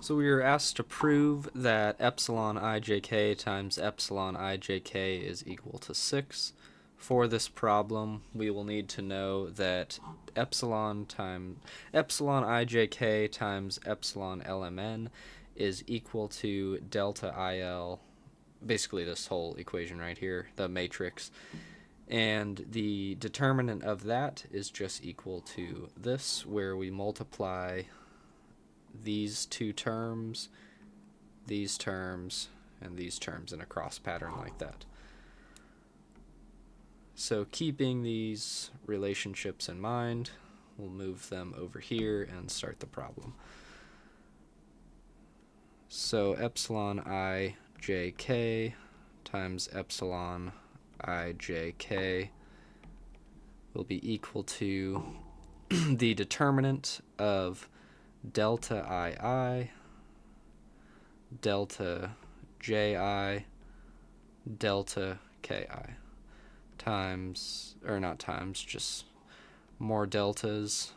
So we were asked to prove that epsilon ijk times epsilon ijk is equal to 6. For this problem, we will need to know that epsilon ijk times epsilon lmn is equal to delta il, basically this whole equation right here, the matrix, and the determinant of that is just equal to this, where we multiply these two terms, these terms, and these terms in a cross pattern like that. So keeping these relationships in mind, we'll move them over here and start the problem. So epsilon ijk times epsilon ijk will be equal to the determinant of delta ii, delta ji, delta ki times, or not times, just more deltas,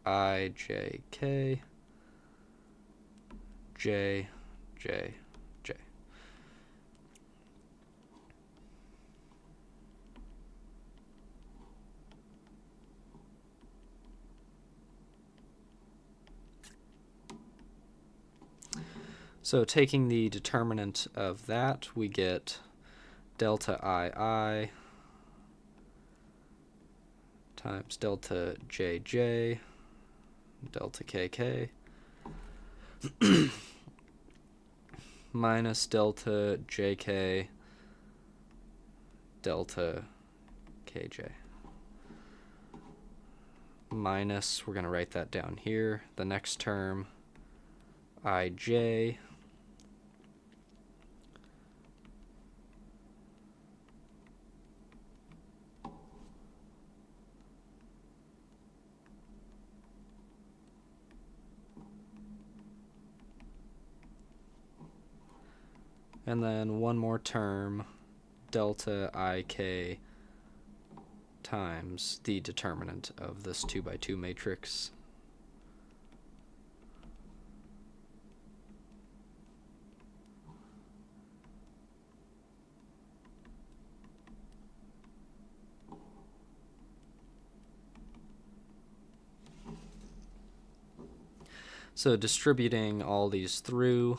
ijk, j, j, j. So taking the determinant of that, we get delta ii times delta jj, delta kk, minus delta jk, delta kj. Minus, we're going to write that down here, the next term, ij, and then one more term, delta ik times the determinant of this 2 by 2 matrix. So distributing all these through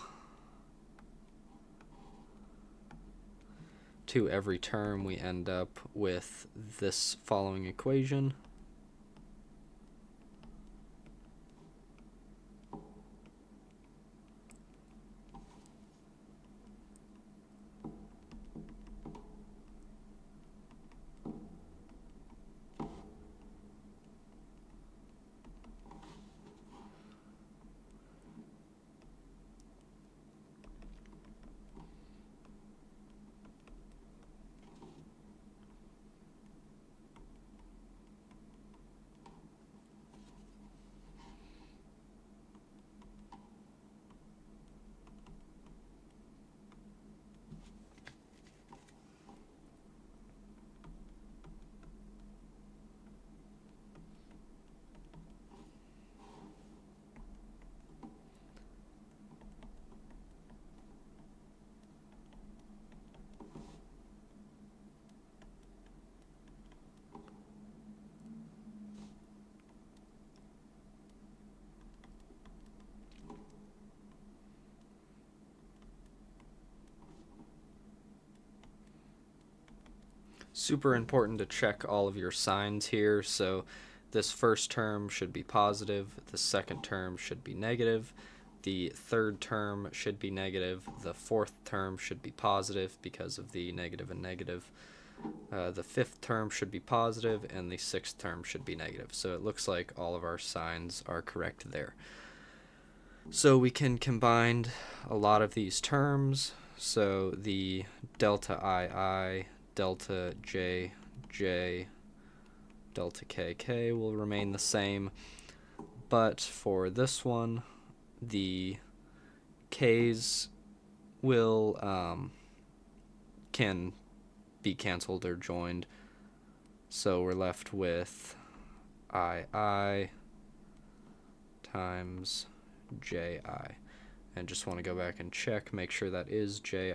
to every term, we end up with this following equation. Super important to check all of your signs here. So this first term should be positive, the second term should be negative, the third term should be negative, the fourth term should be positive because of the negative and negative. The fifth term should be positive, and the sixth term should be negative. So it looks like all of our signs are correct there. So we can combine a lot of these terms. So the delta ii, delta jj, delta kk will remain the same. But for this one, the k's will can be canceled or joined. So we're left with ii times ji. and just want to go back and check, make sure that is ji.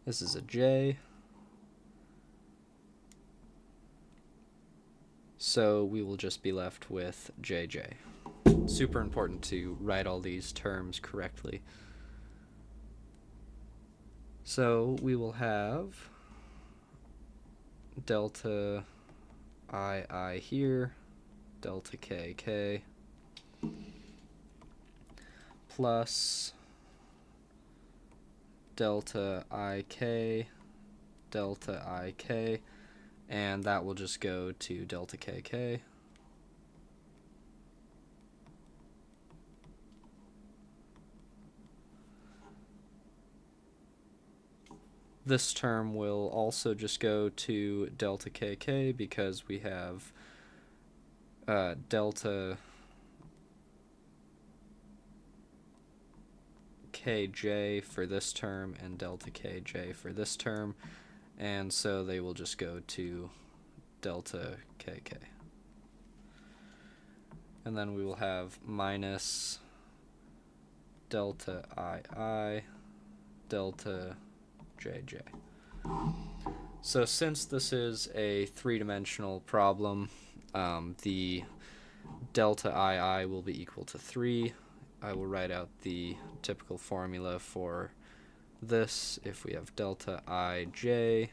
This is a j. So we will just be left with jj. Super important to write all these terms correctly. So we will have delta I here, delta k, plus delta ik, and that will just go to delta kk. This term will also just go to delta kk because we have delta kj for this term and delta kj for this term, and so they will just go to delta kk. And then we will have minus delta I, delta jj. So since this is a three-dimensional problem, the delta I will be equal to 3. I will write out the typical formula for this. If we have delta ij,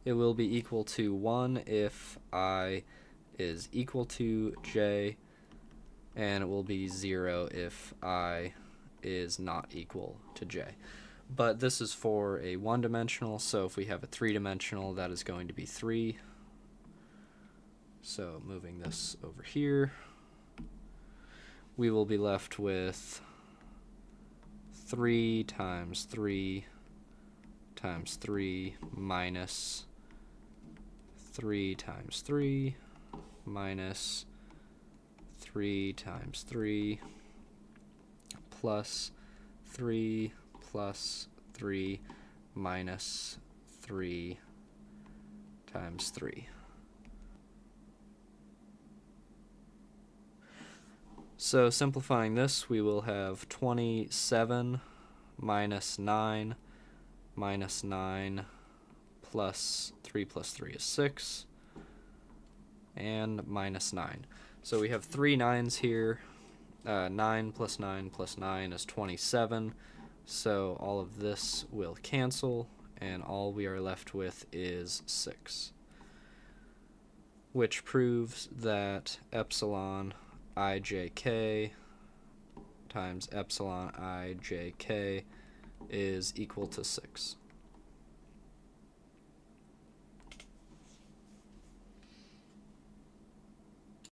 it will be equal to 1 if I is equal to j, and it will be 0 if I is not equal to j. But this is for a one-dimensional, so if we have a three-dimensional, that is going to be 3. So moving this over here, we will be left with 3 times 3 times 3 minus 3 times 3 minus 3 times 3 plus 3 plus 3 minus 3 times 3. So simplifying this, we will have 27 minus 9 plus 3 is 6, and minus 9. So we have 3 9s here. 9 plus 9 plus 9 is 27. So all of this will cancel, and all we are left with is 6, which proves that epsilon ijk times epsilon ijk is equal to 6.